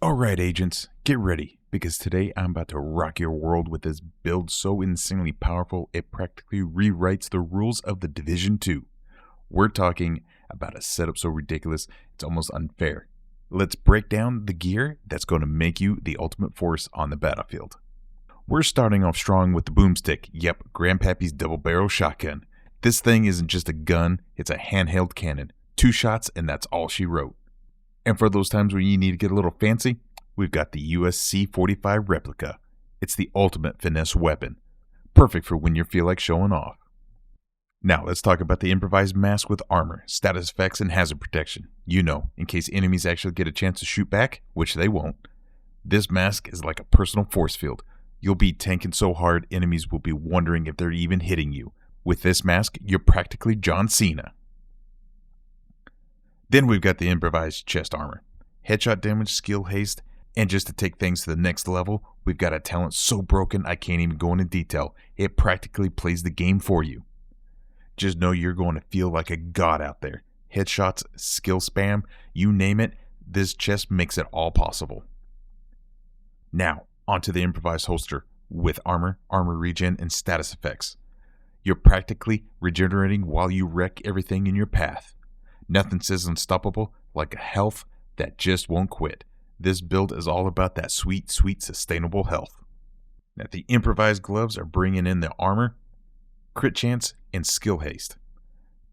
Alright agents, get ready, because today I'm about to rock your world with this build so insanely powerful it practically rewrites the rules of the Division 2. We're talking about a setup so ridiculous it's almost unfair. Let's break down the gear that's going to make you the ultimate force on the battlefield. We're starting off strong with the boomstick, yep, Grandpappy's double barrel shotgun. This thing isn't just a gun, it's a handheld cannon. 2 shots and that's all she wrote. And for those times when you need to get a little fancy, we've got the USC-45 replica. It's the ultimate finesse weapon. Perfect for when you feel like showing off. Now let's talk about the improvised mask with armor, status effects, and hazard protection. You know, in case enemies actually get a chance to shoot back, which they won't. This mask is like a personal force field. You'll be tanking so hard enemies will be wondering if they're even hitting you. With this mask, you're practically John Cena. Then we've got the improvised chest armor. Headshot damage, skill haste, and just to take things to the next level, we've got a talent so broken I can't even go into detail. It practically plays the game for you. Just know you're going to feel like a god out there. Headshots, skill spam, you name it, this chest makes it all possible. Now, onto the improvised holster with armor regen, and status effects. You're practically regenerating while you wreck everything in your path. Nothing says unstoppable like a health that just won't quit. This build is all about that sweet, sweet, sustainable health. Now, the improvised gloves are bringing in the armor, crit chance, and skill haste.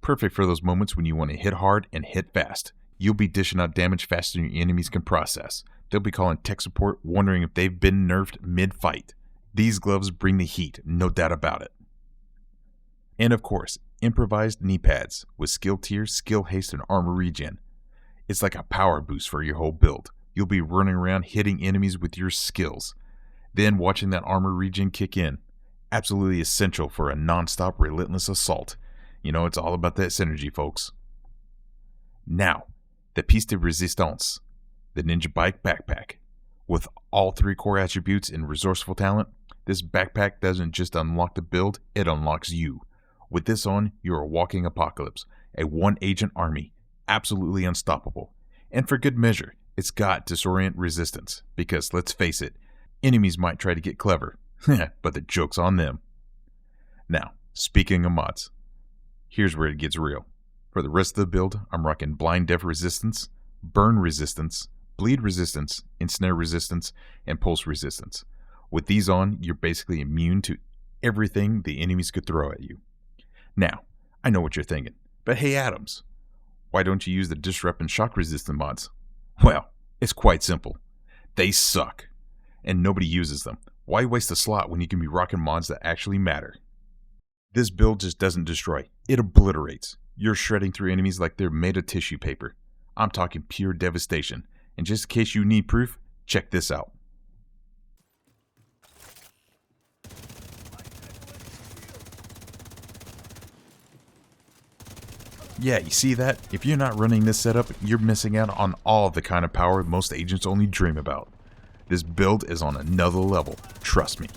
Perfect for those moments when you want to hit hard and hit fast. You'll be dishing out damage faster than your enemies can process. They'll be calling tech support, wondering if they've been nerfed mid-fight. These gloves bring the heat, no doubt about it. And of course, improvised knee pads with skill tier, skill haste, and armor regen. It's like a power boost for your whole build. You'll be running around hitting enemies with your skills. Then watching that armor regen kick in. Absolutely essential for a non-stop relentless assault. You know, it's all about that synergy, folks. Now, the piece de resistance, the NinjaBike backpack. With all 3 core attributes and resourceful talent, this backpack doesn't just unlock the build, it unlocks you. With this on, you're a walking apocalypse, a one-agent army, absolutely unstoppable. And for good measure, it's got disorient resistance, because let's face it, enemies might try to get clever, but the joke's on them. Now, speaking of mods, here's where it gets real. For the rest of the build, I'm rocking blind def resistance, burn resistance, bleed resistance, ensnare resistance, and pulse resistance. With these on, you're basically immune to everything the enemies could throw at you. Now, I know what you're thinking, but hey Adams, why don't you use the disrupt and shock resistant mods? Well, it's quite simple. They suck, and nobody uses them. Why waste a slot when you can be rocking mods that actually matter? This build just doesn't destroy, it obliterates. You're shredding through enemies like they're made of tissue paper. I'm talking pure devastation, and just in case you need proof, check this out. Yeah, you see that? If you're not running this setup, you're missing out on all the kind of power most agents only dream about. This build is on another level, trust me.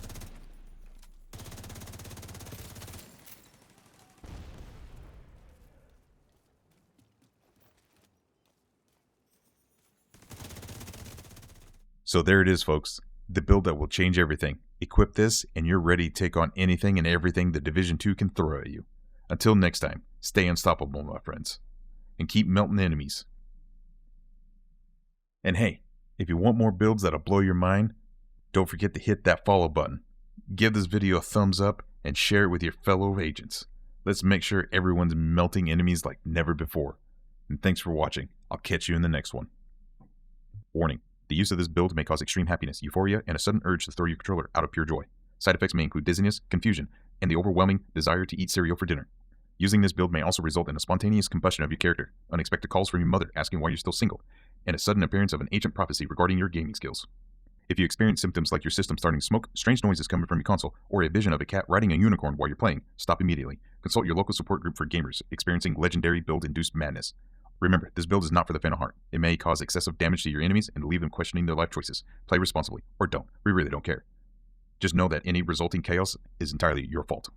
So there it is, folks. The build that will change everything. Equip this and you're ready to take on anything and everything the Division 2 can throw at you. Until next time, stay unstoppable, my friends, and keep melting enemies. And hey, if you want more builds that'll blow your mind, don't forget to hit that follow button. Give this video a thumbs up and share it with your fellow agents. Let's make sure everyone's melting enemies like never before. And thanks for watching. I'll catch you in the next one. Warning, the use of this build may cause extreme happiness, euphoria, and a sudden urge to throw your controller out of pure joy. Side effects may include dizziness, confusion, and the overwhelming desire to eat cereal for dinner. Using this build may also result in a spontaneous combustion of your character, unexpected calls from your mother asking why you're still single, and a sudden appearance of an ancient prophecy regarding your gaming skills. If you experience symptoms like your system starting to smoke, strange noises coming from your console, or a vision of a cat riding a unicorn while you're playing, stop immediately. Consult your local support group for gamers experiencing legendary build-induced madness. Remember, this build is not for the faint of heart. It may cause excessive damage to your enemies and leave them questioning their life choices. Play responsibly, or don't. We really don't care. Just know that any resulting chaos is entirely your fault.